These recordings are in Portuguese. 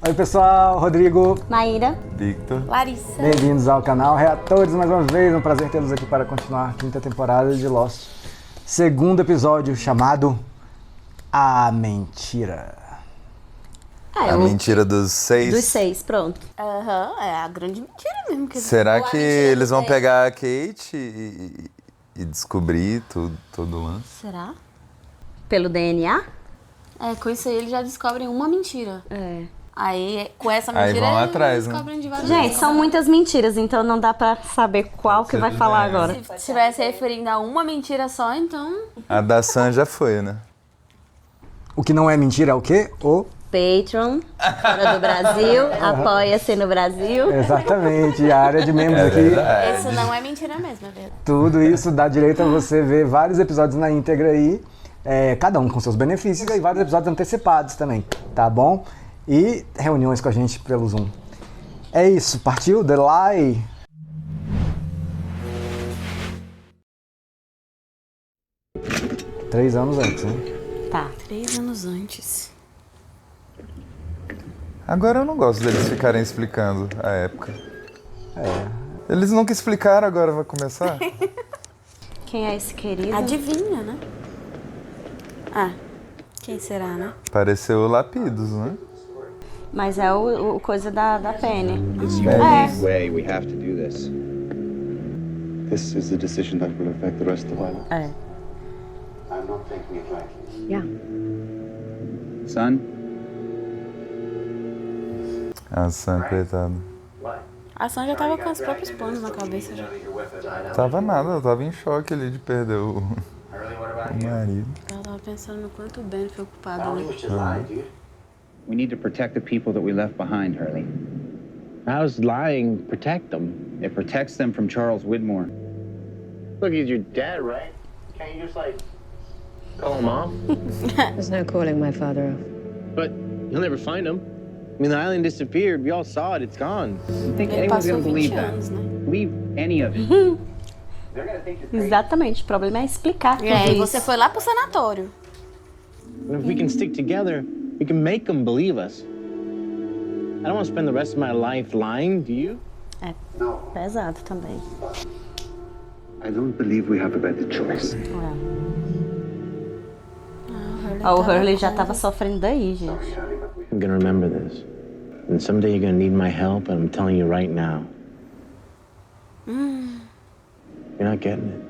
Oi pessoal, Rodrigo, Maíra, Victor, Larissa. bem-vindos ao canal Reatores mais uma vez, um prazer tê-los aqui para continuar a quinta temporada de Lost. Segundo episódio chamado A Mentira. a mentira dos 6. Dos 6, pronto. É a grande mentira mesmo. Será que eles vão pegar a Kate e descobrir todo o lance? Será? Pelo DNA? É, com isso aí eles já descobrem uma mentira. É. Aí, com essa Aí mentira, vão eles atrás, né? descobrem de várias Gente, são muitas mentiras, então não dá pra saber qual que vai falar agora. Se estivesse referindo a uma mentira só, então... A da Sam já foi, né? O que não é mentira é o quê? O... Patreon, fora do Brasil, apoia-se no Brasil. Exatamente, a área de membros aqui. Isso não é mentira mesmo, é verdade. Tudo isso dá direito a você ver vários episódios na íntegra aí, cada um com seus benefícios e vários episódios antecipados também, tá bom? E reuniões com a gente pelo Zoom. É isso, partiu? The Lie! Três anos antes, né? Tá. 3 anos antes. Agora eu não gosto deles ficarem explicando a época. Eles nunca explicaram, agora vai começar? Quem é esse querido? Adivinha, né? Ah, quem será, né? Pareceu o Lapidos, né? Mas é o coisa da Penny. It's the only way we have to do this. This is a decision that will affect the rest of our lives. É. I'm not taking it lightly. Yeah. Son, A Sam, coitada. A Sam já tava com os próprios planos na cabeça já. Tava nada, eu tava em choque ali de perder o marido. Ela tava pensando no quanto o Ben foi ocupado, né? we need to protect the people that we left behind, Hurley. How's lying protect them? It protects them from Charles Widmore. Look, he's your dad, right? Can't you just, like, call him off? There's no calling my father off. But you'll never find him. I mean, the island disappeared. We all saw it. It's gone. You think Ele anyone's passou gonna believe 20 that? anos, né? Believe any of it. They're gonna think you're crazy. Exatamente, o problema é explicar tudo E isso. você foi lá pro sanatório. And if we can stick together, we can make them believe us. I don't want to spend the rest of my life lying, do you? É pesado também. I don't believe we have a better choice. Ó, o Hurley já tava sofrendo daí, gente. I'm gonna remember this. And someday you're gonna need my help, and I'm telling you right now. You're not getting it.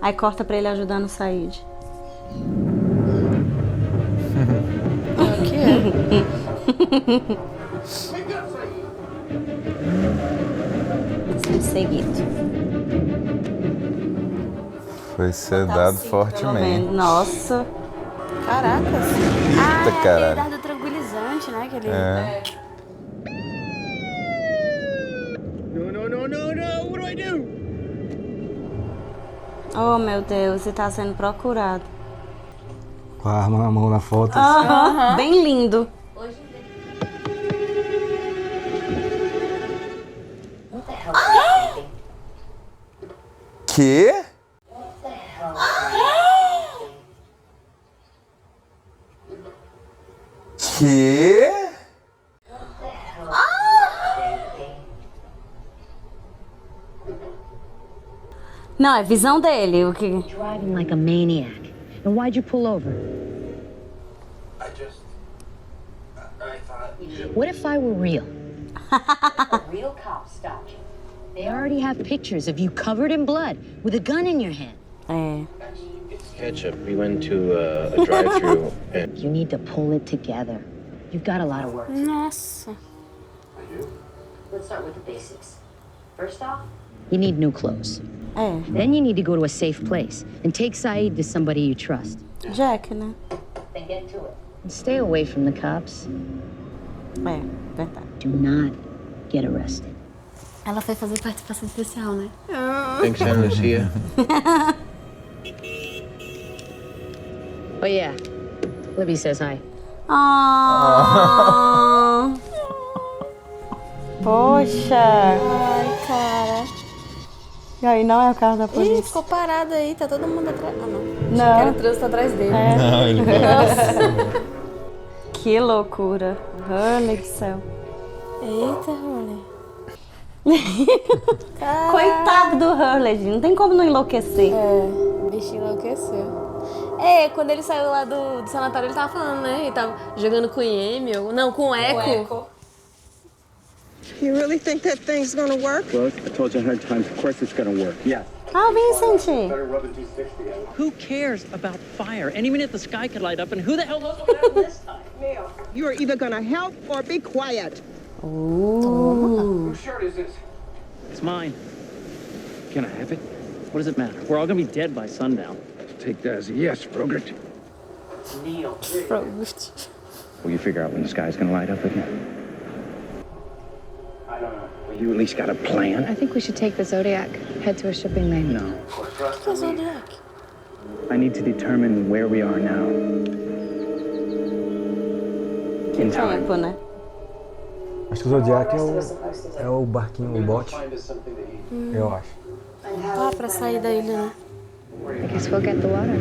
Aí corta pra ele ajudando o Said. O que é? Sendo seguido. Foi sedado Pelo fortemente. menos. Nossa. Caracas. Eita, Aquele caralho. dardo tranquilizante, né? Aquele... É. No, what do I do? Oh, meu Deus, ele tá sendo procurado. Com a arma na mão na foto. Bem lindo. Que? Que? Não, é visão dele. O que... Driving like a maniac. And why'd you pull over? I thought... What if I were real? A real cop stopped you. They already have pictures of you covered in blood with a gun in your hand. É. Ketchup. We went to a drive-thru and... You need to pull it together. You've got a lot of work. Nossa. Let's start with the basics. First off, You need new clothes. É. Then you need to go to a safe place and take Saeed to somebody you trust. Jack, né? then get to it. And stay away from the cops. É, verdade. Do not get arrested. Ela foi fazer participação especial, né? Thanks, Aunt Lucia. Oh, yeah. Libby says hi. Ah. Poxa. Ai, cara. E aí, não é o carro da Ih, polícia? ficou parado aí, tá todo mundo atrás. Ah, não. Não. Achei que era o trânsito atrás dele. Não, ele Que loucura. Hurley do céu. Eita, Hurley. Coitado do Hurley, gente. Não tem como não enlouquecer. O bichinho enlouqueceu. Quando ele saiu lá do sanatório, ele tava falando, né? Ele tava jogando com o Emil. Não, com o Echo. You really think that thing's gonna work? Look, I told you 100 times, of course it's gonna work. Yeah. Ah, Vincent. Who cares about fire? Any minute the sky could light up, and who the hell knows what happened this time? You are either gonna help or be quiet. Whose shirt is this? It's mine. Can I have it? What does it matter? We're all gonna be dead by sundown. Take that as a yes, Frogert. Neil. Will you figure out when the sky's gonna light up again? I don't know. Well, you at least got a plan? I think we should take the Zodiac, head to a shipping lane. No. Que Zodiac? I need to determine where we are now. In time. Tempo, né? Acho que o Zodiac é o barquinho, o bote. Eu acho. Ah, pra sair da ilha, né? I guess we'll get the water.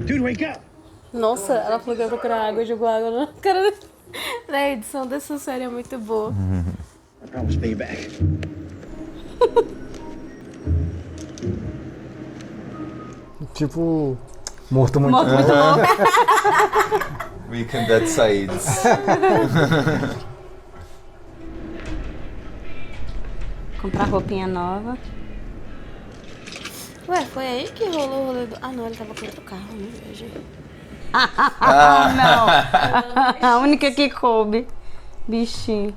Dude, wake up! Nossa, ela falou que ia procurar água e jogou água na cara dele. A edição dessa série é muito boa. I promise to pay you back. Tipo, morto muito. Morto muito louco. Weekend at Said's. Comprar roupinha nova. Ué, foi aí que rolou o rolê do... Ah, não, ele tava com outro carro, né? Não. A única que coube. Bichinho.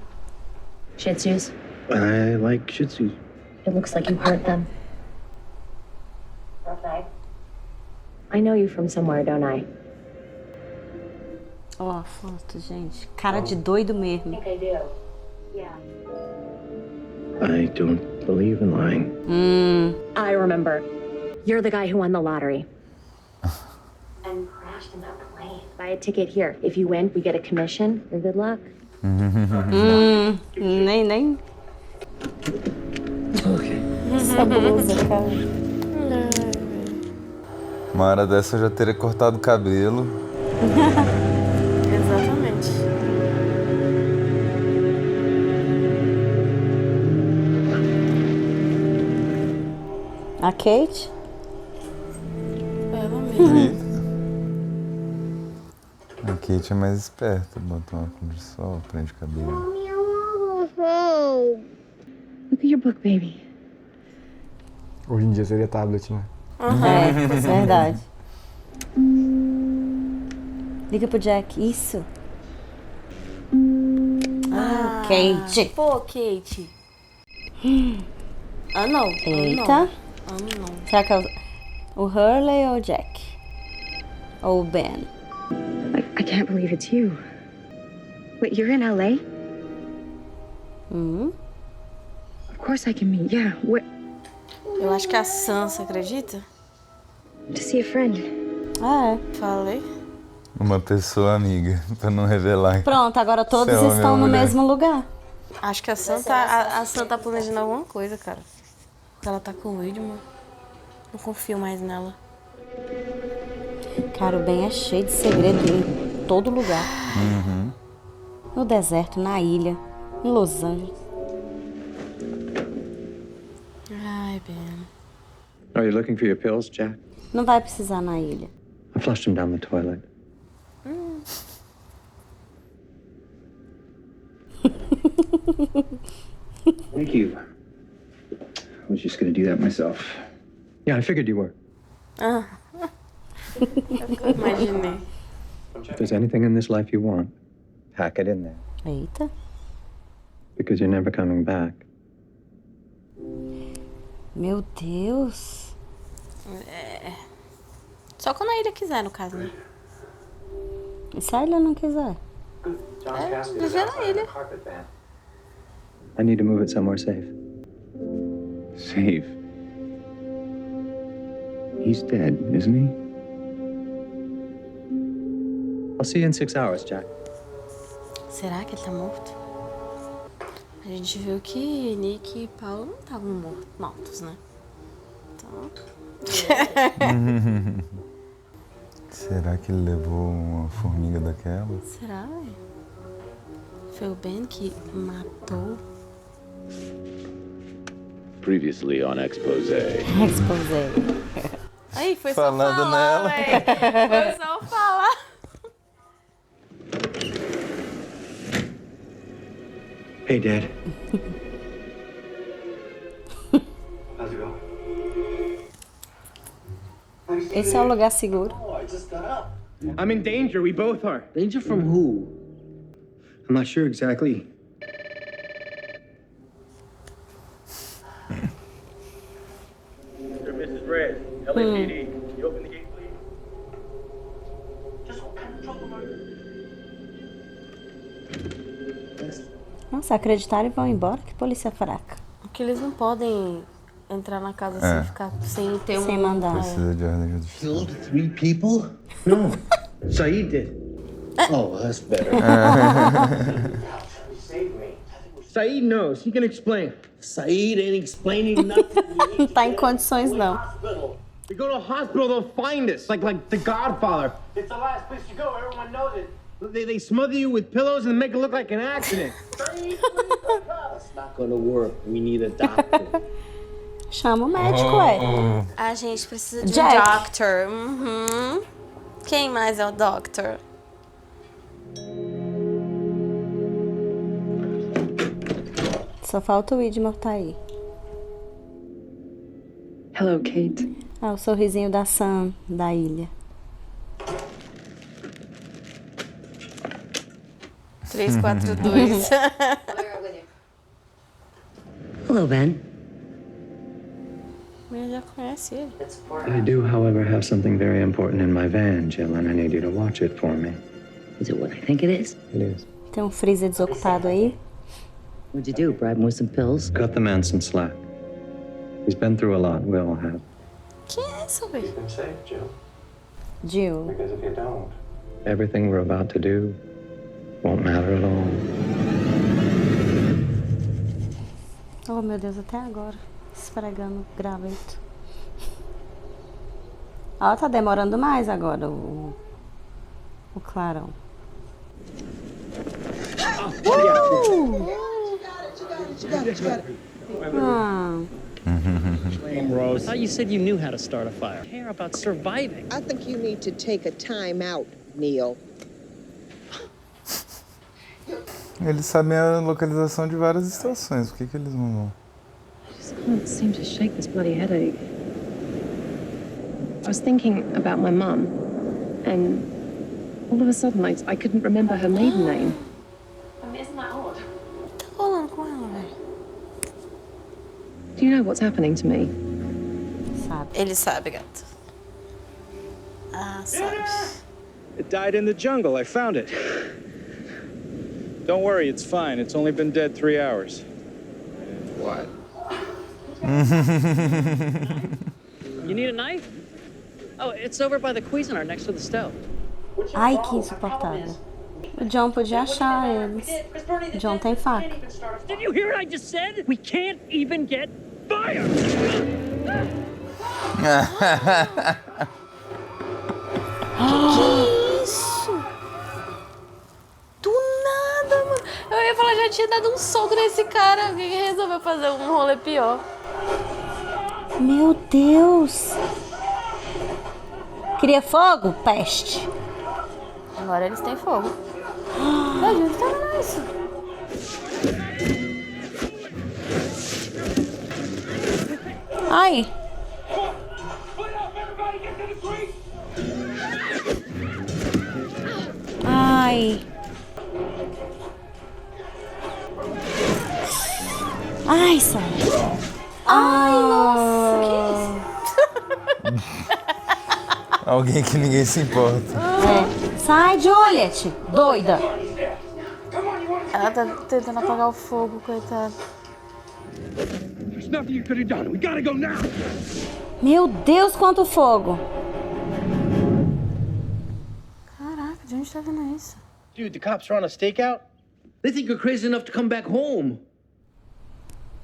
Shih Tzus. I like Shih Tzus. It looks like you hurt them. Okay. I know you from somewhere, don't I? Ó, a foto, gente. Cara de doido mesmo. I think I do. Yeah. I don't believe in lying. I remember. You're the guy who won the lottery. And crashed in that plane. Buy a ticket here. If you win, we get a commission. Your good luck. Nem. Essa blusa, cara. Uma hora dessa eu já teria cortado o cabelo. Exatamente. A Kate? Ela mesmo. A Kate é mais esperta, bota uma óculos de sol, prende o cabelo. Look at your book, baby. Hoje em dia seria tablet, né? É, verdade. Liga pro Jack. Isso. Kate. Pô, Kate. Ah, não. Eita. Ah, não. Será que é o Hurley ou o Jack? Ou o Ben? I can't believe it's you. Wait, you're in LA? Of course I can meet. Yeah, Eu acho que é a Sansa, acredita? to see a friend. Ah, é. Falei. Uma pessoa amiga, pra não revelar. Pronto, agora todos Você é homem estão ou no mulher? mesmo lugar. Acho que a Santa tá planejando alguma coisa, cara. Porque ela tá com o Widman. Não confio mais nela. Cara, o Ben é cheio de segredo em todo lugar. No deserto, na ilha, em Los Angeles. Ai, Ben. Are you looking for your pills, Jack? Não vai precisar na ilha. I flushed them down the toilet. Thank you. I was just gonna do that myself. Yeah, I figured you were. Imaginei. If there's anything in this life you want, pack it in there. Eita. Because you're never coming back. Meu Deus. Só quando a ilha quiser, no caso, né? E se a ilha não quiser? Viver na ilha. I need to move it somewhere safe. Safe. He's dead, isn't he? I'll see you in 6 hours, Jack. Será que ele tá morto? A gente viu que Nick e Paulo não estavam mortos, né? Então... Será? Será que ele levou uma formiga daquela? Será, velho? Foi o Ben que matou? Previously on Exposé. Exposé. Aí, foi Falando só falar, nela. véi. Foi só falar. Hey, Dad. How's it going? Esse é o lugar seguro. I'm in danger. We both are. Danger from who? I'm not sure exactly. Mr. and Mrs. Red, LAPD. You open the gate, please? Just what kind of trouble are you? Nossa, acreditaram e vão embora? Que polícia fraca. Porque eles não podem entrar na casa sem ficar sem ter Sem mandar. Precisa de ordem judicial. Killed 3 people? No. Saeed did. Oh, that's better. Saeed knows. He can explain. Saeed ain't explaining nothing. Não tá em condições, não. We go to a hospital, they'll find us. Like The Godfather. It's the last place you go. Everyone knows it. They smother you with pillows and make it look like an accident. That's not gonna work. We need a doctor. Chama o médico, ué. A gente precisa de Jack. um doctor. Uhum. Quem mais é o doctor? Só falta o Widmore tá aí. Hello, Kate. Ah, o sorrisinho da Sam, da ilha. 342. Hello, Ben. Eu já conhece ele. I do, however, have something very important in my van, Jill, and I need you to watch it for me. Is it what I think it is? It is. Tem um freezer desocupado aí. What'd you do? Bribe him with some pills? Cut the man some slack. He's been through a lot. We all have. Quem é isso, velho? Been safe, Jill. Jill. Because if you don't, everything we're about to do won't matter at all. Oh, meu Deus, até agora. Esfregando o graveto. Ó, tá demorando mais agora o clarão. Rose. I thought you said you knew how to start a fire. Care about surviving. I think you need to take a time out, Neil. Eles sabem a localização de várias estações. Por que eles não vão? I just can't seem to shake this bloody headache. I was thinking about my mum, and all of a sudden I couldn't remember her maiden name. I mean, isn't that odd? Tá rolando com ela, velho. Do you know what's happening to me? Sabe. Ele sabe, gato. Ah, sabe. It died in the jungle. I found it. Don't worry, it's fine. It's only been dead 3 hours. What? You need a knife? Oh, it's over by the Cuisinart next to the stove. Ai, que insuportável. O John podia achar eles. O John tem faca. Did you hear what I just said? We can't even get fire! Que isso? Do nada, mano. Eu ia falar, já tinha dado um soco nesse cara. Alguém resolveu fazer um rolê pior. Meu Deus! Queria fogo? Peste. Agora eles têm fogo. Ai, gente, tá vendo isso? Ai! Ai! Ai, sai! Ai, nossa, que isso? Alguém que ninguém se importa. É. Sai, Juliet! Doida! Ela tá tentando apagar o fogo, coitada. There's nothing you could have done. We gotta go now. Meu Deus, quanto fogo! Caraca, de onde tá vendo isso? Dude, the cops are on a stakeout? They think you're crazy enough to come back home.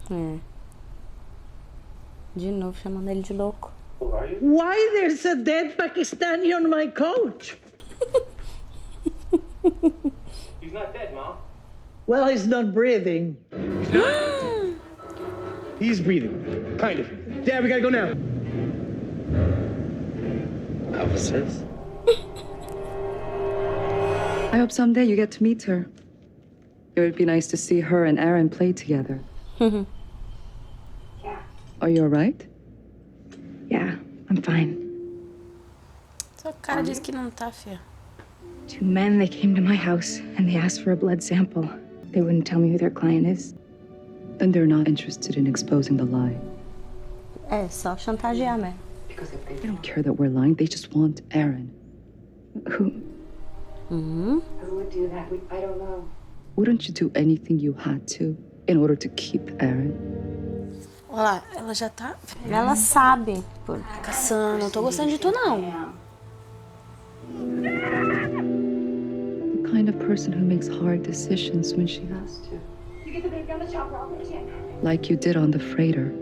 É. De novo chamando ele de louco. Why there's a dead Pakistani on my couch? He's not dead, Mom. Well, he's not breathing. He's breathing. Kind of. Dad, we gotta go now. Officers? I hope someday you get to meet her. It would be nice to see her and Aaron play together. Are you all right? Yeah, I'm fine. Sua cara diz que não tá, fia. 2 men, they came to my house and they asked for a blood sample. They wouldn't tell me who their client is. Then they're not interested in exposing the lie. É só chantagear, né? They don't care that we're lying. They just want Aaron. Who? Uhum. Who would do that? I don't know. Wouldn't you do anything you had to in order to keep Aaron? Olha lá, ela já tá... Ela sabe. Caçando, não tô gostando de tu, não. The kind of person who makes hard decisions when she has to. You get the baby on the chopper, I'll put it. Like you did on the freighter.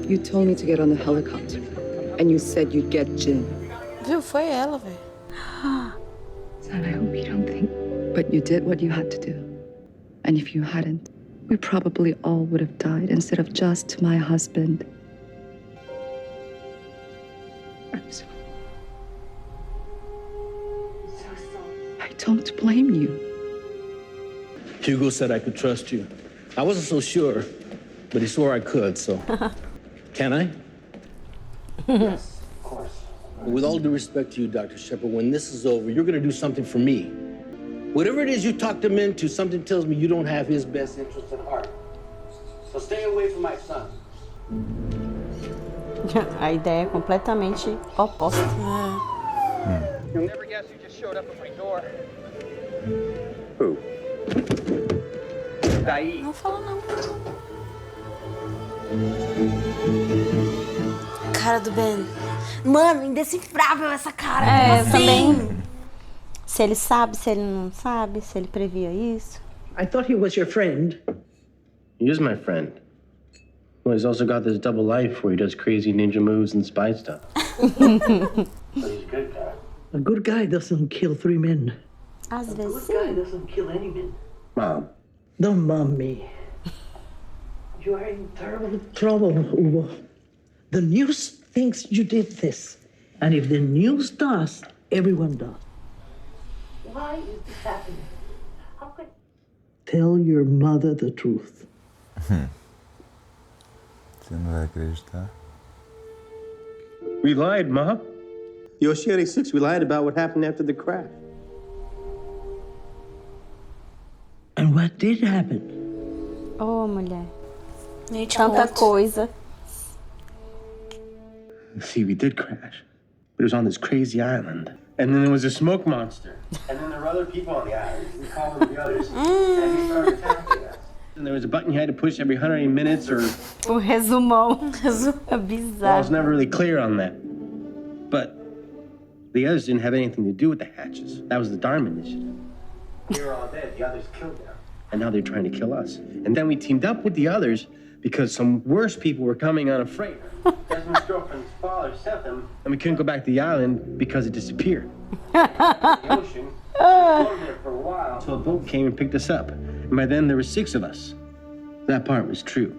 You told me to get on the helicopter. And you said you'd get Jin. Viu? Foi ela, velho. Son, I hope you don't think... But you did what you had to do. And if you hadn't, we probably all would have died instead of just my husband. I'm sorry. I don't blame you. Hugo said I could trust you. I wasn't so sure, but he swore I could, so... Can I? Yes, of course. With all due respect to you, Dr. Shepard, when this is over, you're gonna do something for me. Whatever it is you talked him into, something tells me you don't have his best interest at heart. So stay away from my son. A ideia é completamente oposta. You'll never guess who just showed up at my door. Who? Daí. Não fala, não. Cara do Ben. Mano, indecifrável essa cara. É, assim? também. Se ele sabe, se ele não sabe, se ele previa isso. I thought he was your friend. He is my friend. Well, he's also got this double life where he does crazy ninja moves and spy stuff. But he's a good guy. A good guy doesn't kill 3 men. Às vezes A good guy sim. doesn't kill any men. Mom. Don't mom me. You are in terrible trouble, Hugo. The news thinks you did this. And if the news does, everyone does. Why is this happening? How could... Tell your mother the truth. Você não vai acreditar? We lied, Ma. The Oceanic 6, we lied about what happened after the crash. And what did happen? Ô, mulher. Nem te Tanta conto. coisa. See, we did crash. But it was on this crazy island. And then there was a smoke monster. And then there were other people on the island. We called them the others. And he started attacking us. And there was a button you had to push every 180 minutes or... O resumão. É Well, I was bizarro. never really clear on that. But the others didn't have anything to do with the hatches. That was the Dharma Initiative. They were all dead. The others killed them. And now they're trying to kill us. And then we teamed up with the others because some worse people were coming on a freighter. Desmond's girlfriend's father sent them. And we couldn't go back to the island because it disappeared. The ocean. We floated there for a while. So a boat came and picked us up. And by then there were 6 of us. That part was true.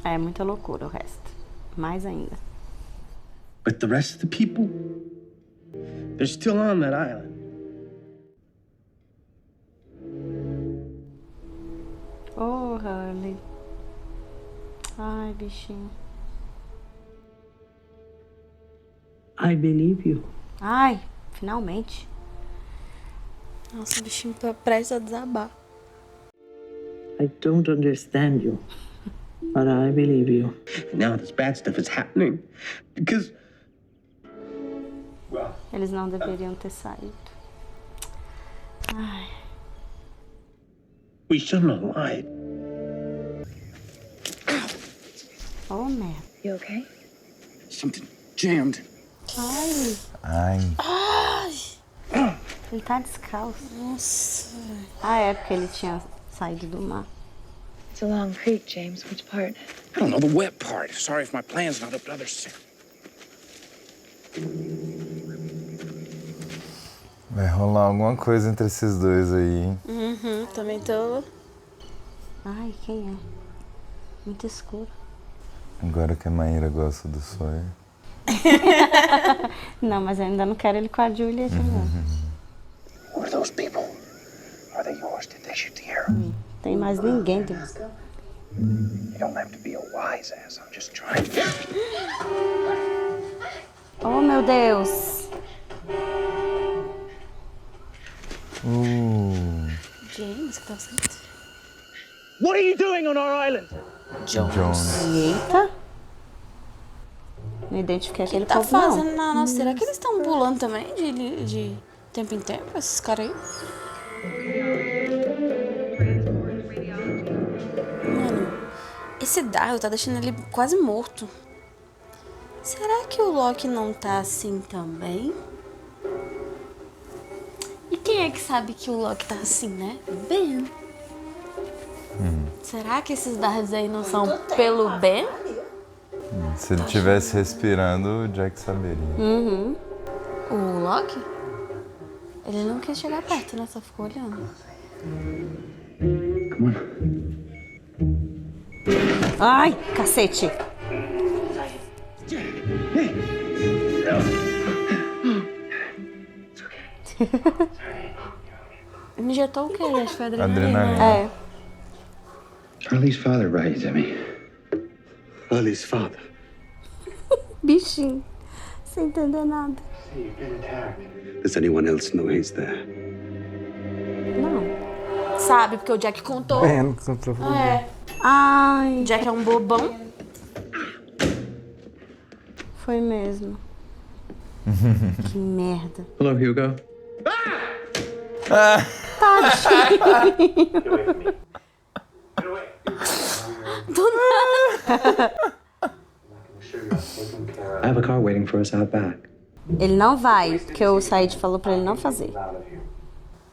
É muita loucura o resto. Mais ainda. But the rest of the people, they're still on that island. Oh, Harley. Ai, bichinho. I believe you. Ai, finalmente. Nossa, o bichinho tá prestes a desabar. I don't understand you. But I believe you. Now this bad stuff is happening because... Well, Eles não deveriam ter saído. Ai. we shouldn't have lied. Oh, merda. You okay? Something jammed. Ai. Ai. Ai. Ele tá descalço. Nossa. Ah, é porque ele tinha saído do mar. It's a long creek, James. Which part? I don't know, the wet part. Sorry if my plan's not up to others. Vai rolar alguma coisa entre esses dois aí, hein? Também tô... Ai, quem é? Muito escuro. Agora que a Maíra gosta do Sawyer. Não, mas eu ainda não quero ele com a Juliet, não. Who are those people? Are they yours? Did they shoot the arrow? Tem mais ninguém, Deus. You don't have to be a wise ass. I'm just trying. Oh, meu Deus. James, que tá certo. What are you doing on our island? Jones. Eita. Não identifiquei aquele Tá povo, fazendo não. na nossa. Será que eles estão pulando também de tempo em tempo, esses caras aí? Mano, esse Daryl tá deixando ele quase morto. Será que o Loki não tá assim também? E quem é que sabe que o Loki tá assim, né? Ben. Será que esses Daryls aí não são pelo Ben? Se ele estivesse respirando, o Jack saberia. O Loki? Ele não quis chegar perto, né? Só ficou olhando. Ai, cacete. Injetou o quê? Acho que foi Adrenalina. É. Charlie's father brought you to me. Charlie's father. Bichinho. Sem entender nada. Does anyone else know he's there? Não. Sabe, porque o Jack contou. Não contou. Ai. Jack é um bobão. Foi mesmo. Que merda. Hello, Hugo. Tadinho. Do nada. I have a car waiting for us out back. Ele não vai, porque o Said falou pra ele não fazer.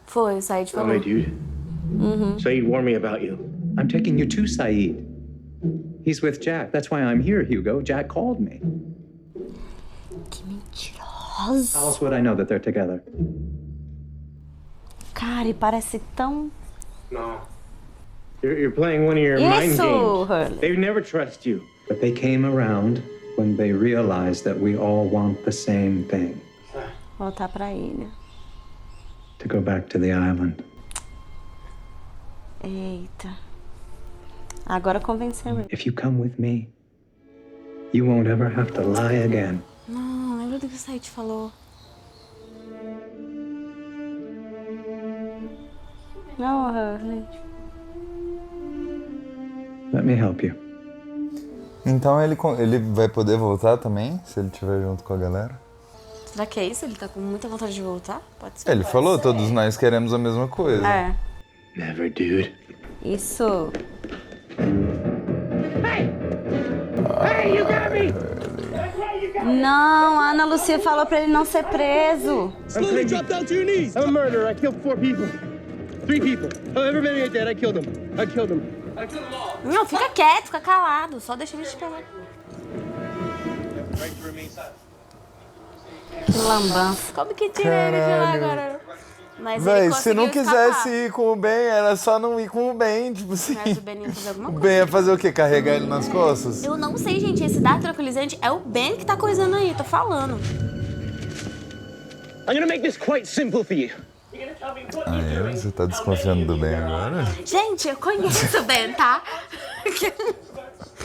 Foi, o Said falou. Hey, dude. Said warned me about you. I'm taking you to Saeed. He's with Jack. That's why I'm here, Hugo. Jack called me. Que mentiroso. How else would I know that they're together? Cara, e parece tão... No. You're playing one of your mind Isso, games. Hurley. They would never trust you. But they came around when they realized that we all want the same thing. Voltar pra ilha. To go back to the island. Eita. Agora convenceu ele. If you come with me, you won't ever have to lie again. Não, lembra do que o Said falou? Não, Hurley. Let me help you. Então ele vai poder voltar também, se ele estiver junto com a galera? Será que é isso? Ele tá com muita vontade de voltar? Pode ser. Ele falou, todos nós queremos a mesma coisa. É. Never, dude. Isso. Hey, you got me! Não, a Ana Lucia falou pra ele não ser preso. Slowly drop down to your knees! I'm a murderer. I killed 4 people. 3 people. However many are dead, I killed them. I killed them. I killed them all. Não, fica quieto, fica calado. Só deixa ele te pegar. Que lambança. Como que tira ele de lá agora? Mas ele Véi, se não conseguiu quisesse escapar. ir com o Ben, era só não ir com o Ben, tipo assim. Mas o Ben ia fazer alguma O coisa. Ben ia fazer o quê? Carregar ele nas costas? Eu não sei, gente. Esse dardo tranquilizante é o Ben que tá coisando aí. Tô falando. I'm gonna make this quite simple for you. Ah, você tá desconfiando do Ben agora? Gente, eu conheço o Ben, tá?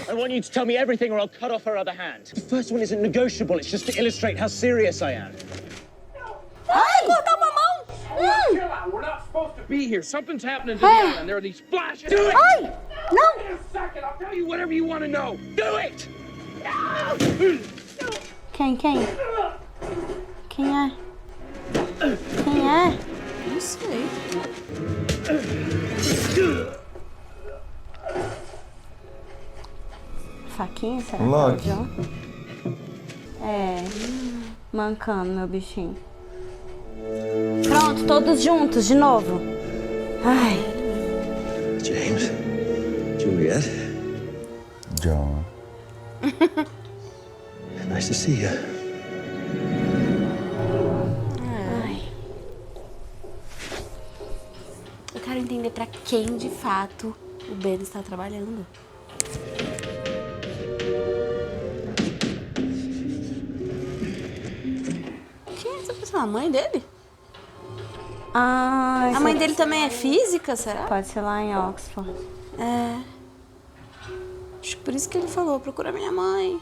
I want you to tell me everything or I'll cut off her other hand. The first one isn't negotiable. It's just to illustrate how serious I am. Ai, cortou uma mão! Chill out. We're not supposed to be here. Something's happening to the island. There are these flashes. Do it! Ai, não! In a second, I'll tell you whatever you want to know. Do it! Quem? Quem é? Quem é? Não sei. Faquinha, será? Loki. Que é o John? É. Mancando, meu bichinho. Pronto, todos juntos, de novo. Ai. James, Juliet. John. Nice to see you. Ai. Eu quero entender pra quem, de fato, o Ben está trabalhando. Quem é essa pessoa? A mãe dele? A mãe dele também é física, será? Pode ser lá em Oxford. É. Acho que por isso que ele falou, procura minha mãe.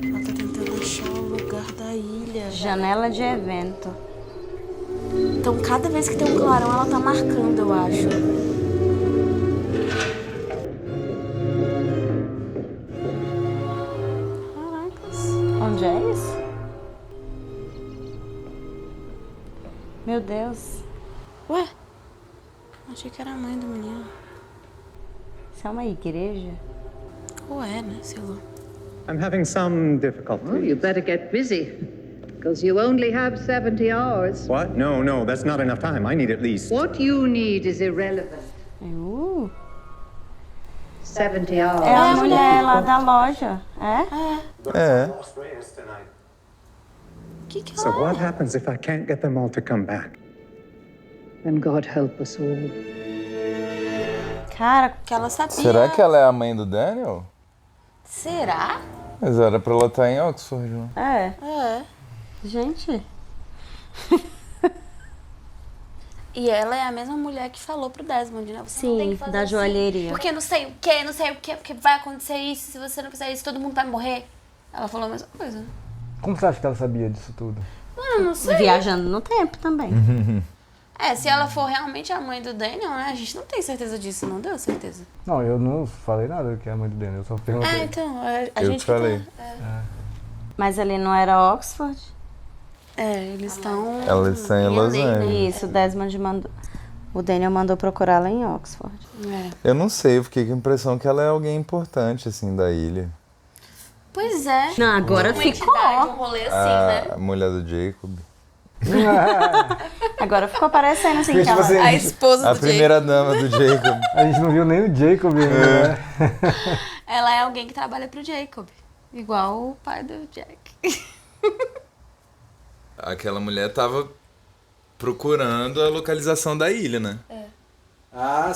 Ela tá tentando achar o lugar da ilha. Janela de evento. Então cada vez que tem um clarão, ela tá marcando, eu acho. Caracas. Onde é isso? Meu Deus. Ué? Achei que era a mãe do menino. Isso é uma igreja? Ou é, né? Sei lá. I'm having some difficulty. Oh, you better get busy, because you only have 70 hours. What? No, that's not enough time. I need at least. What you need is irrelevant. 70 hours. É a mulher lá da loja, é? É. So what happens if I can't get them all to come back? And God help us all. Cara, que ela sabia. Será que ela é a mãe do Daniel? Será? Mas era pra ela estar em Oxford, né? É. Gente. E ela é a mesma mulher que falou pro Desmond, né? Você Sim, não tem que fazer da assim, joalheria. Porque não sei o que, porque vai acontecer isso, se você não fizer isso, todo mundo vai morrer. Ela falou a mesma coisa. Como você acha que ela sabia disso tudo? Mano, não sei. Viajando no tempo também. Se ela for realmente a mãe do Daniel, né? A gente não tem certeza disso, não deu certeza. Não, eu não falei nada que é a mãe do Daniel, eu só perguntei. Então, a Eu gente falei. Mas ali não era Oxford? Eles estão... Elas estão em Los Angeles. Isso, o Desmond mandou... O Daniel mandou procurá-la em Oxford. Eu não sei, eu fiquei com a impressão que ela é alguém importante, assim, da ilha. Pois é. Não, agora Uma ficou. entidade, um rolê assim, né? A mulher do Jacob. Agora ficou parecendo assim, Porque, que ela... tipo assim, A esposa do A primeira dama do Jacob. A gente não viu nem o Jacob ainda, né? Ela é alguém que trabalha pro Jacob. Igual o pai do Jack. Aquela mulher tava procurando a localização da ilha, né?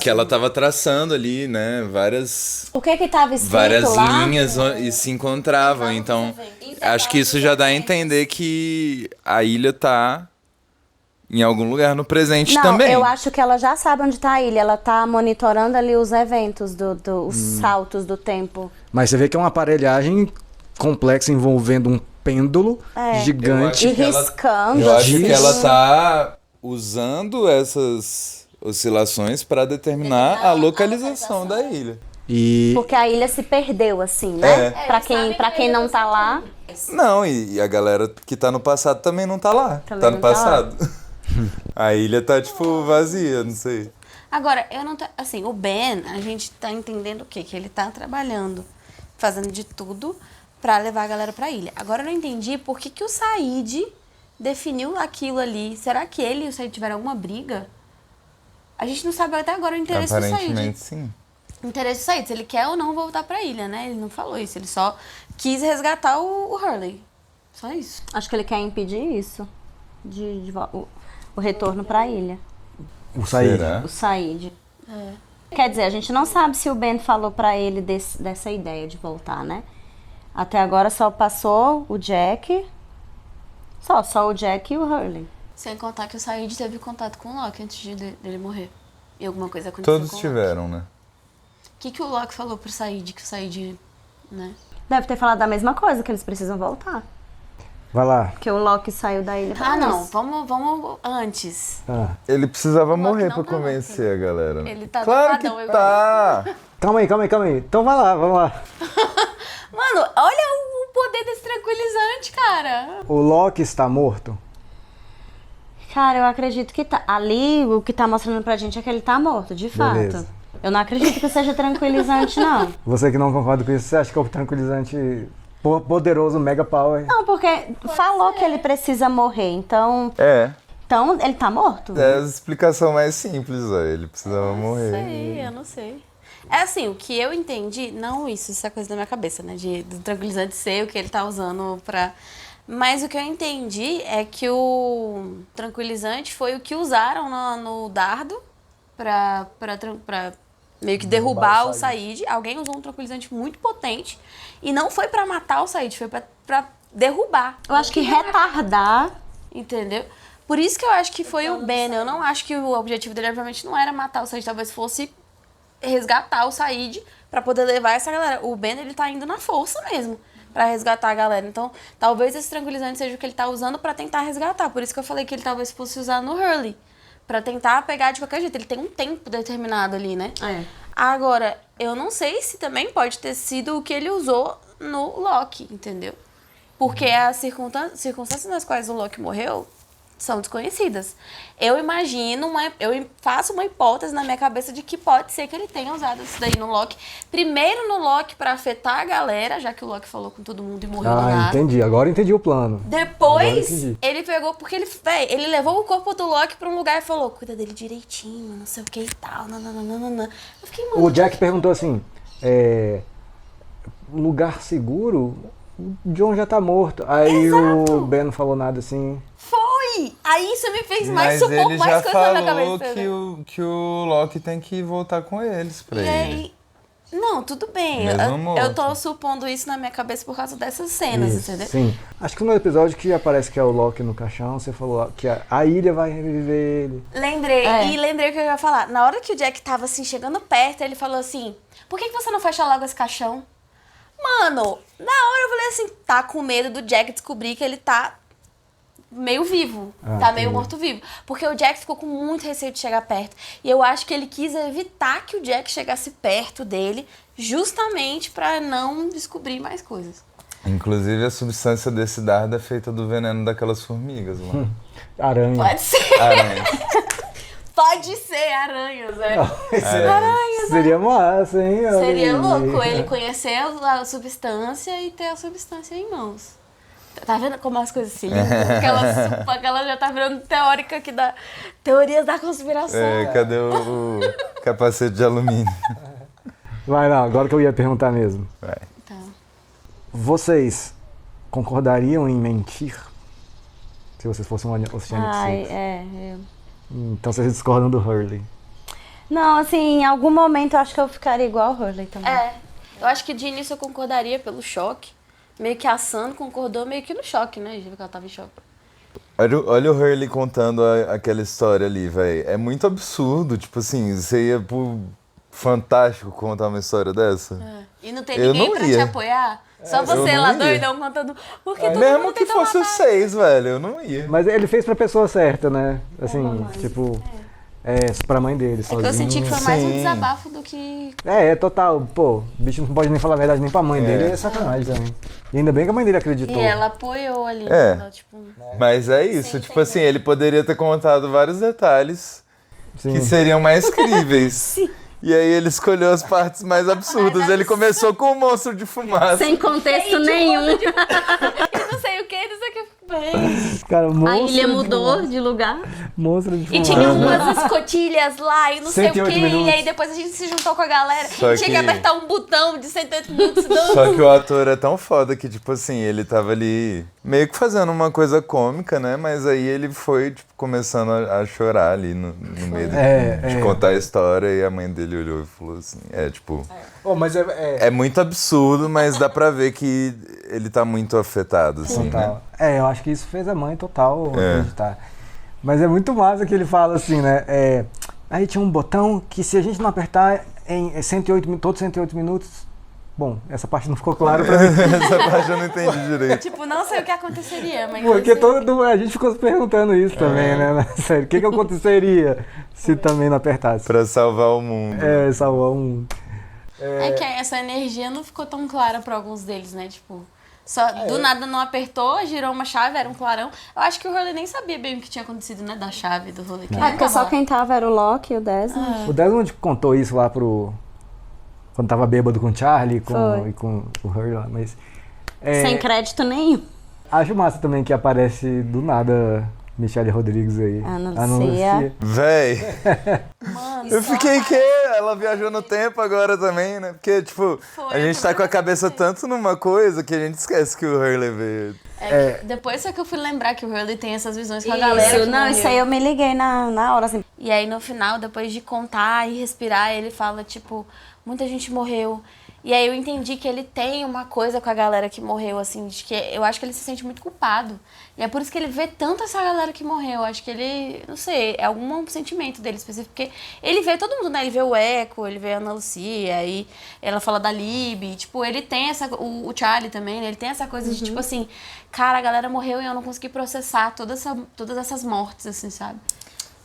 Que ela tava traçando ali, né? Várias... O que tava escrito várias lá? linhas e se encontravam. Então, acho que isso já dá a entender que a ilha tá em algum lugar no presente também. Eu acho que ela já sabe onde tá a ilha. Ela tá monitorando ali os eventos, os saltos do tempo. Mas você vê que é uma aparelhagem complexa envolvendo um pêndulo gigante. E riscando. Eu acho que ela tá usando essas oscilações para determinar a localização da ilha. Porque a ilha se perdeu, assim, né? Pra quem não tá lá. Não, e a galera que tá no passado também não tá lá. Também Tá no não tá passado. A ilha tá, tipo, vazia, não sei. Agora, eu não tô... Assim, o Ben, a gente tá entendendo o quê? Que ele tá trabalhando, fazendo de tudo pra levar a galera pra ilha. Agora, eu não entendi por que o Said definiu aquilo ali. Será que ele e o Said tiveram alguma briga? A gente não sabe até agora o interesse do Said. Aparentemente, sim. O interesse do Said, se ele quer ou não voltar pra ilha, né? Ele não falou isso, ele só quis resgatar o Hurley. Só isso. Acho que ele quer impedir isso. O retorno pra ilha. O Said. O Said. Quer dizer, a gente não sabe se o Ben falou pra ele dessa ideia de voltar, né? Até agora só passou o Jack. Só o Jack e o Hurley. Sem contar que o Said teve contato com o Locke antes dele morrer. E alguma coisa aconteceu Todos com tiveram, né? O que o Locke falou pro Said? Que o Said, né? Deve ter falado a mesma coisa, que eles precisam voltar. Vai lá. Porque o Locke saiu da ilha. Não. Vamos antes. Ele precisava morrer pra convencer a galera. Ele tá Claro que dopadão, tá! Calma aí. Então vai lá, vamos lá. Mano, olha o poder desse tranquilizante, cara. O Locke está morto? Cara, eu acredito que tá. Ali, o que tá mostrando pra gente é que ele tá morto, de fato. Beleza. Eu não acredito que seja tranquilizante, não. Você que não concorda com isso, você acha que é o tranquilizante poderoso, mega power? Não, porque falou que ele precisa morrer, então... Então, ele tá morto? É a explicação mais simples, velho. Ele precisava morrer. Eu não sei. É assim, o que eu entendi, não isso é coisa da minha cabeça, né? Do tranquilizante ser o que ele tá usando pra... Mas o que eu entendi é que o tranquilizante foi o que usaram no dardo pra meio que derrubar o Said. Alguém usou um tranquilizante muito potente e não foi pra matar o Said, foi pra derrubar. Eu acho que retardar. Entendeu? Por isso que eu acho que foi o Ben. Eu não acho que o objetivo dele, obviamente, não era matar o Said. Talvez fosse resgatar o Said pra poder levar essa galera. O Ben, ele tá indo na força mesmo pra resgatar a galera. Então, talvez esse tranquilizante seja o que ele tá usando pra tentar resgatar. Por isso que eu falei que ele talvez fosse usar no Hurley. Pra tentar pegar de qualquer jeito. Ele tem um tempo determinado ali, né? Agora, eu não sei se também pode ter sido o que ele usou no Loki, entendeu? Porque as circunstâncias nas quais o Loki morreu são desconhecidas. Eu imagino, eu faço uma hipótese na minha cabeça de que pode ser que ele tenha usado isso daí no Loki. Primeiro no Loki pra afetar a galera, já que o Loki falou com todo mundo e morreu do nada. Entendi. Agora entendi o plano. Depois, ele pegou, porque ele levou o corpo do Loki pra um lugar e falou, cuida dele direitinho, não sei o que e tal, nananana. Eu fiquei, mano... O Jack perguntou assim, lugar seguro? O John já tá morto. Aí o Ben não falou nada assim... Foi! Aí isso me fez mais supor mais coisa na minha cabeça. Mas ele já falou que o Loki tem que voltar com eles pra ele. Não, tudo bem. Eu tô supondo isso na minha cabeça por causa dessas cenas, entendeu? Sim. Acho que no episódio que aparece que é o Loki no caixão, você falou que a ilha vai reviver ele. Lembrei. E lembrei o que eu ia falar. Na hora que o Jack tava assim, chegando perto, ele falou assim, por que você não fecha logo esse caixão? Mano, na hora eu falei assim, tá com medo do Jack descobrir que ele tá meio vivo, tá meio morto-vivo. Porque o Jack ficou com muito receio de chegar perto. E eu acho que ele quis evitar que o Jack chegasse perto dele, justamente pra não descobrir mais coisas. Inclusive, a substância desse dardo é feita do veneno daquelas formigas, mano. Aranha. Pode ser. Aranha. Pode ser aranhas, né? Aranhas. Seria massa, hein? Seria louco ele conhecer a substância e ter a substância em mãos. Tá vendo como as coisas se ligam? Porque ela já tá virando teórica que dá teorias da conspiração. Cadê o capacete de alumínio? Vai lá, agora que eu ia perguntar mesmo. Vai. Tá. Vocês concordariam em mentir? Se vocês fossem um oceano Então vocês discordam do Hurley? Não, assim, em algum momento eu acho que eu ficaria igual ao Hurley também. Eu acho que de início eu concordaria pelo choque. Meio que a Sam concordou meio que no choque, né? Já viu que ela tava em choque. Olha o Hurley contando aquela história ali, velho. É muito absurdo, tipo assim, você ia pro Fantástico contar uma história dessa. E não tem ninguém pra te apoiar? Só você lá doidão contando. Porque todo mesmo mundo que fosse os 6, velho, eu não ia. Mas ele fez pra pessoa certa, né? Assim, pra mãe dele, sozinho. Que eu senti que foi mais um desabafo do que... Total. Pô, o bicho não pode nem falar a verdade nem pra mãe dele, é sacanagem também. E ainda bem que a mãe dele acreditou. E ela apoiou ali. Mas é isso, tipo assim, ele poderia ter contado vários detalhes que seriam mais críveis. Sim. E aí ele escolheu as partes mais absurdas. Ele começou com o monstro de fumaça. Sem contexto nenhum. E não sei o que, não sei o que. Cara, a ilha mudou de lugar. Monstro de fumaça. E tinha umas escotilhas lá e não sei o que. Minutos. E aí depois a gente se juntou com a galera. Tinha que apertar um botão de 108 minutos. Só que o ator é tão foda que, tipo assim, ele tava ali meio que fazendo uma coisa cômica, né? Mas aí ele foi, tipo, começando a chorar ali no meio de contar a história. E a mãe dele olhou e falou assim, mas é muito absurdo, mas dá pra ver que ele tá muito afetado, assim, total. Né? Eu acho que isso fez a mãe total acreditar. Mas é muito massa que ele fala assim, né? Aí tinha um botão que se a gente não apertar em todos 108 minutos... Bom, essa parte não ficou clara pra mim. Essa parte eu não entendi direito. Tipo, não sei o que aconteceria, mas... Porque a gente ficou se perguntando isso também, né? Sério, o que aconteceria se também não apertasse? Pra salvar o mundo. Salvar o mundo. É que essa energia não ficou tão clara pra alguns deles, né? Tipo, do nada não apertou, girou uma chave, era um clarão. Eu acho que o Hurley nem sabia bem o que tinha acontecido, né? Da chave do rolê. Porque só quem tava era o Loki e o Desmond. O Desmond contou isso lá quando tava bêbado com o Charlie e com o Hurley lá, mas... Sem crédito nenhum. Acho massa também que aparece do nada Michelle Rodrigues aí. Ana Lucia. Véi. Mano, eu fiquei que ela viajou no tempo agora também, né? Porque, tipo, a gente tá com a cabeça tanto numa coisa que a gente esquece que o Hurley veio. Depois só que eu fui lembrar que o Hurley tem essas visões com a galera. Não, isso aí eu me liguei na hora, assim. E aí no final, depois de contar e respirar, ele fala, tipo, muita gente morreu. E aí eu entendi que ele tem uma coisa com a galera que morreu, assim, de que eu acho que ele se sente muito culpado. E é por isso que ele vê tanto essa galera que morreu. Eu acho que ele, não sei, é algum sentimento dele específico. Porque ele vê todo mundo, né? Ele vê o Echo, ele vê a Ana Lucia, aí ela fala da Libby. Tipo, ele tem essa... O Charlie também, né? Ele tem essa coisa de, tipo assim... Cara, a galera morreu e eu não consegui processar todas essas mortes, assim, sabe?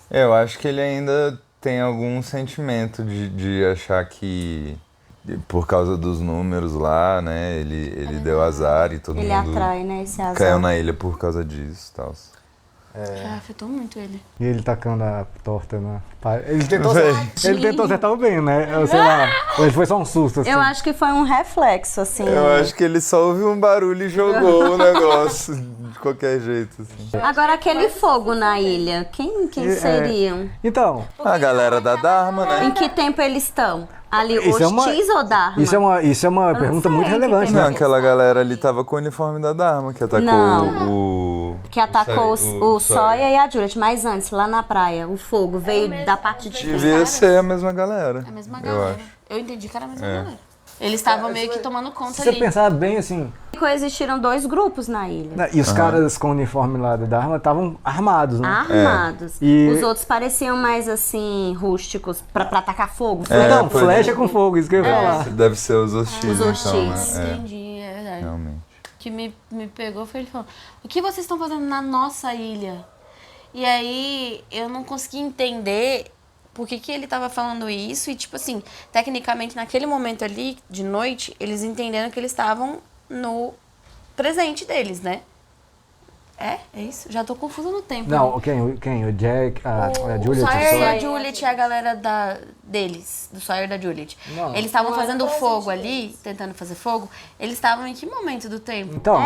Eu acho que ele ainda tem algum sentimento de achar que... Por causa dos números lá, né? Ele deu azar e todo mundo... Ele atrai, né? Esse azar. Caiu na ilha por causa disso e tal. Afetou muito ele. E ele tacando a torta na... Ele tentou acertar o Ben, né? Eu sei lá. Ele foi só um susto, assim. Eu acho que foi um reflexo, assim. Eu acho que ele só ouviu um barulho e jogou o negócio de qualquer jeito, assim. Agora, aquele fogo na ilha, quem seriam? Então... A galera da Dharma, né? Em que tempo eles estão? Ali, Hostis ou Dharma? Isso é uma pergunta muito relevante, né? Não, aquela galera ali tava com o uniforme da Dharma, que atacou que atacou o Sawyer e a Juliet, mas antes, lá na praia, o fogo veio da parte de... Devia ser a mesma galera. A mesma galera. Eu entendi que era a mesma galera. Eles estavam meio que tomando conta ali. Se você pensar bem, assim... Coexistiram 2 grupos na ilha. E os caras com o uniforme lá da Dharma estavam armados, né? Armados. E os outros pareciam mais, assim, rústicos, pra atacar fogo. Não, flecha com fogo, isso que eu ia falar. Deve ser os hostis. Os hostis. Então, né? Entendi, é verdade. Realmente. O que me pegou foi ele falando, o que vocês estão fazendo na nossa ilha? E aí, eu não consegui entender... Por que ele tava falando isso? E, tipo assim, tecnicamente, naquele momento ali, de noite, eles entenderam que eles estavam no presente deles, né? É isso? Já tô confusa no tempo. Não, né? Quem? O Jack, a Juliet? O Sawyer e a Juliet e a galera deles, do Sawyer e da Juliet. Não. Eles estavam fazendo fogo ali, tentando fazer fogo. Eles estavam em que momento do tempo? Então,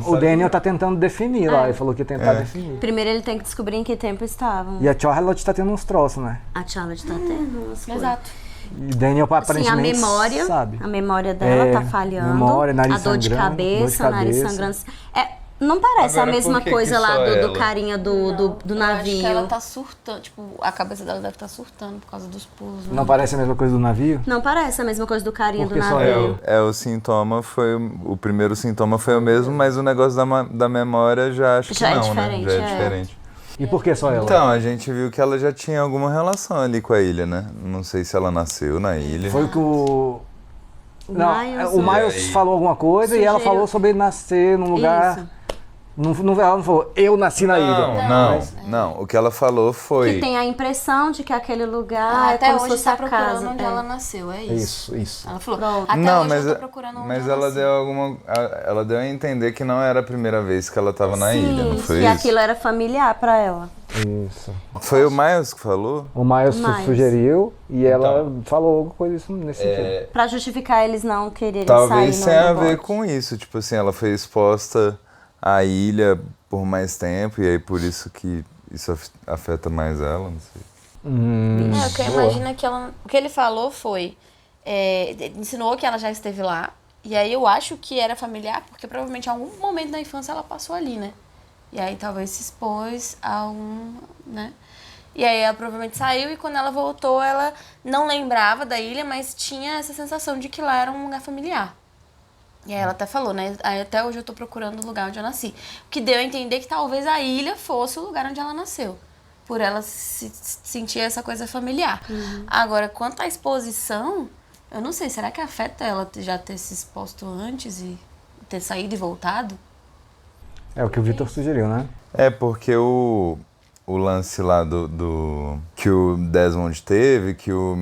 o Daniel tá tentando definir lá. Ele falou que ia tentar definir. Primeiro ele tem que descobrir em que tempo estavam. E a Charlotte tá tendo uns troços, né? A Charlotte tá tendo umas coisas. Exato. E Daniel aparentemente sabe. A memória dela tá falhando. Nariz a dor de cabeça, nariz sangrando. Não parece agora, a mesma coisa lá do carinha do navio. Acho que ela tá surtando, tipo, a cabeça dela deve estar surtando por causa dos pulos. Não parece a mesma coisa do navio? Não parece a mesma coisa do carinha do navio. O sintoma foi... O primeiro sintoma foi o mesmo, mas o negócio da memória já acho que não, diferente, né? Já é diferente. E por que só ela? Então, a gente viu que ela já tinha alguma relação ali com a ilha, né? Não sei se ela nasceu na ilha. Foi que o Miles falou alguma coisa e ela falou sobre ele nascer num lugar... Isso. Ela não falou, eu nasci na ilha. Não. O que ela falou foi... Que tem a impressão de que aquele lugar até é como hoje se fosse tá a casa. procurando onde ela nasceu, é isso. Isso. Ela falou, até hoje eu tô procurando onde mas ela nasceu. Ela deu a entender que não era a primeira vez que ela tava na ilha, não foi que isso? aquilo era familiar pra ela. Isso. Foi o Miles que falou? O Miles sugeriu e ela falou alguma coisa nesse sentido. Pra justificar eles não quererem Talvez sair. Talvez tenha a ver com isso, tipo assim, ela foi exposta à ilha por mais tempo e aí por isso que isso afeta mais ela, não sei. O que eu imagino é que o que ele falou foi, insinuou que ela já esteve lá, e aí eu acho que era familiar, porque provavelmente em algum momento da infância ela passou ali, né? E aí talvez se expôs a né? E aí ela provavelmente saiu e quando ela voltou ela não lembrava da ilha, mas tinha essa sensação de que lá era um lugar familiar. E aí ela até falou, né? Até hoje eu tô procurando o lugar onde eu nasci. O que deu a entender que talvez a ilha fosse o lugar onde ela nasceu. Por ela sentir essa coisa familiar. Agora, quanto à exposição, eu não sei. Será que afeta ela já ter se exposto antes e ter saído e voltado? É o que o Victor sugeriu, né? É, porque o lance lá do que o Desmond teve, que o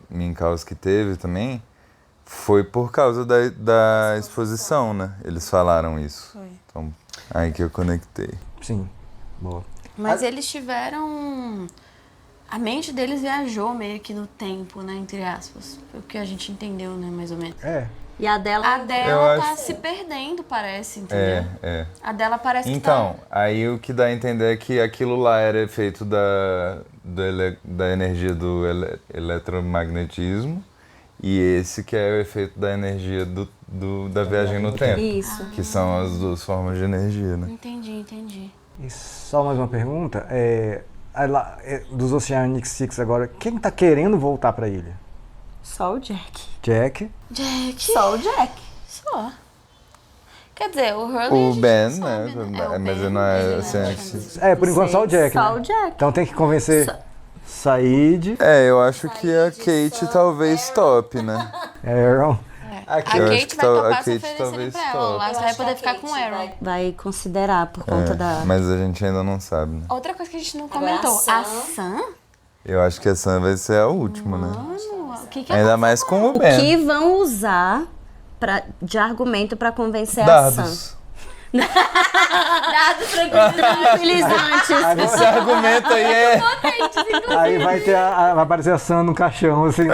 Minkowski teve também... Foi por causa da exposição, né? Eles falaram isso. Foi. Então, aí que eu conectei. Sim, boa. Mas eles tiveram... A mente deles viajou meio que no tempo, né? Entre aspas. Foi o que a gente entendeu, né? Mais ou menos. E a dela tá se perdendo, parece, entendeu? A dela parece que então, aí o que dá a entender é que aquilo lá era efeito da energia do eletromagnetismo e esse que é o efeito da energia da viagem no tempo. Isso. Que são as duas formas de energia, né? Entendi. E só mais uma pergunta, dos Oceanic Six agora, quem tá querendo voltar pra ilha? Só o Jack. Jack? Só o Jack. Só. Quer dizer, o Hurley O Ben, né? Mas ele não é Oceanic Six. Por enquanto só o Jack, Só né? o Jack. Então tem que convencer Said. Eu acho que a Kate talvez top, né? Aaron. A Kate vai topar se oferecendo talvez pra ela. Lá você vai poder ficar com o Aaron. Vai considerar por conta da... Mas a gente ainda não sabe, né? Outra coisa que a gente não comentou. A Sam? Eu acho que a Sam vai ser a última, né? O que Ainda mais com o Ben. O que vão usar de argumento pra convencer Dados. a Sam? Dados tranquilizantes. Esse argumento aí é... Aí vai aparecer a Sam no caixão, assim.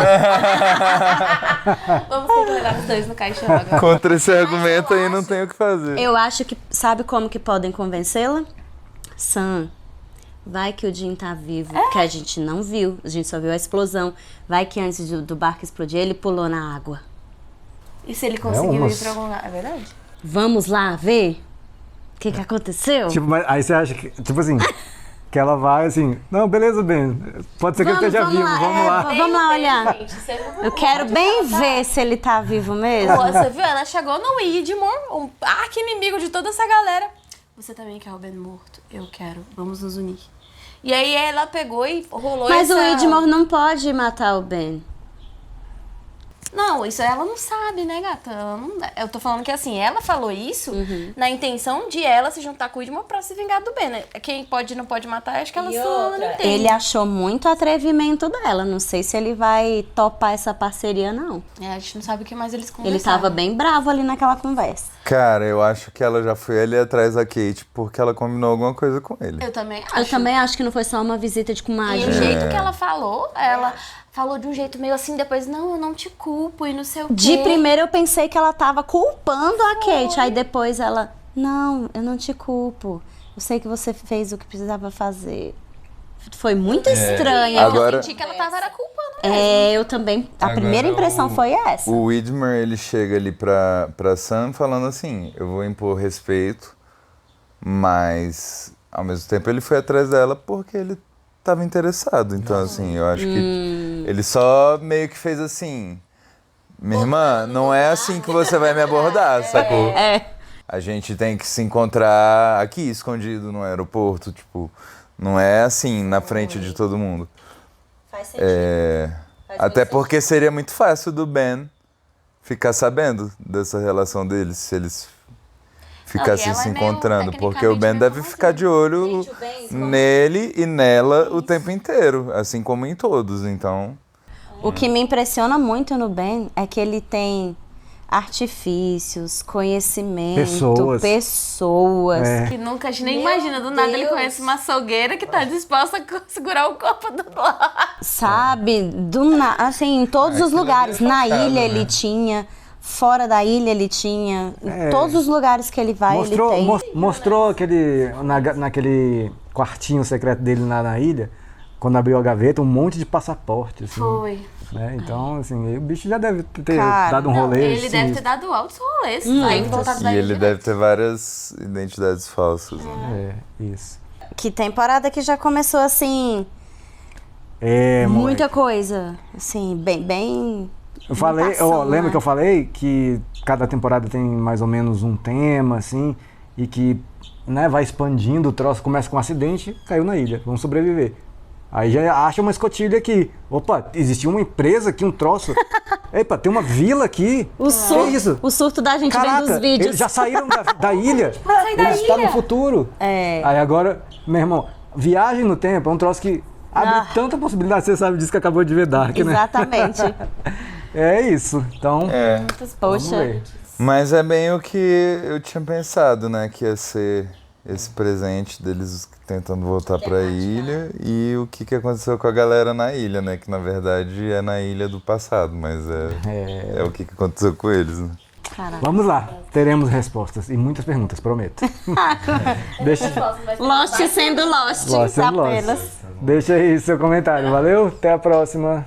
Vamos ter que levar os dois no caixão agora. Contra esse argumento aí não tem o que fazer. Eu acho que... Sabe como que podem convencê-la? Sam, vai que o Jim tá vivo, que a gente não viu. A gente só viu a explosão. Vai que antes do barco explodir, ele pulou na água. E se ele conseguiu ir pra algum lugar? É verdade? Vamos lá ver o que aconteceu? Aí você acha que, que ela vai assim, não, beleza, Ben, pode ser que ele esteja vivo, vamos lá. Vamos lá olhar. Eu quero bem ver se ele tá vivo mesmo. Você viu? Ela chegou no Widmore, um arqui-inimigo de toda essa galera. Você também quer o Ben morto? Eu quero, vamos nos unir. E aí ela pegou e rolou Mas o Widmore não pode matar o Ben. Não, isso ela não sabe, né, gata? Eu tô falando que assim, ela falou isso na intenção de ela se juntar com o Widmore pra se vingar do Ben, né? Quem pode e não pode matar, acho que ela só não entende. Ele achou muito atrevimento dela. Não sei se ele vai topar essa parceria, não. A gente não sabe o que mais eles conversaram. Ele tava bem bravo ali naquela conversa. Cara, eu acho que ela já foi ali atrás da Kate porque ela combinou alguma coisa com ele. Eu também acho. Eu também acho que não foi só uma visita de comadre. E o jeito que ela falou, ela falou de um jeito meio assim, depois, não, eu não te culpo e não sei o quê. De primeiro eu pensei que ela tava culpando a Kate, aí depois ela, não, eu não te culpo. Eu sei que você fez o que precisava fazer. Foi muito estranho. Agora, eu senti que ela tava culpando mesmo. Eu também, a primeira impressão foi essa. O Widmer, ele chega ali pra Sam falando assim, eu vou impor respeito, mas ao mesmo tempo ele foi atrás dela porque ele tava interessado. Então, assim, eu acho que ele só meio que fez assim, minha irmã, não é assim que você vai me abordar, sacou? A gente tem que se encontrar aqui, escondido no aeroporto, tipo, não é assim, na frente de todo mundo. Faz sentido. Até porque seria muito fácil do Ben ficar sabendo dessa relação deles, se eles ficassem se encontrando, porque o Ben deve ficar de olho nele e nela o tempo inteiro, assim como em todos, então... O que me impressiona muito no Ben é que ele tem artifícios, conhecimento, pessoas. Que nunca, a gente nem imagina, do nada ele conhece uma açougueira que tá disposta a segurar o copo do lado. Sabe, assim, em todos os lugares, na ilha ele tinha... Fora da ilha ele tinha, em todos os lugares que ele vai, ele tem. Mostrou naquele quartinho secreto dele na ilha, quando abriu a gaveta, um monte de passaporte. Assim, foi. Né? Então, assim, o bicho já deve ter dado um rolê. Ele deve ter dado altos rolês. E ele deve ter várias identidades falsas. Né? Isso. Que temporada que já começou assim... muita coisa. Assim, bem... Eu falei, lembra que eu falei que cada temporada tem mais ou menos um tema, assim, e que, né, vai expandindo, o troço começa com um acidente, caiu na ilha, vamos sobreviver. Aí já acha uma escotilha aqui. Opa, existiu uma empresa aqui, um troço. Epa, tem uma vila aqui. O surto da gente vem dos vídeos. Eles já saíram da ilha. Eles estão no futuro. Aí agora, meu irmão, viagem no tempo é um troço que abre tanta possibilidade, você sabe disso que acabou de ver Dark, né? Exatamente. É isso, então, poxa. Mas é bem o que eu tinha pensado, né, que ia ser esse presente deles tentando voltar pra ilha e o que aconteceu com a galera na ilha, né? Que na verdade é na ilha do passado, mas é o que aconteceu com eles, né? Caraca. Vamos lá, teremos respostas e muitas perguntas, prometo. Lost sendo Lost, apenas. Deixa aí seu comentário, valeu? Até a próxima.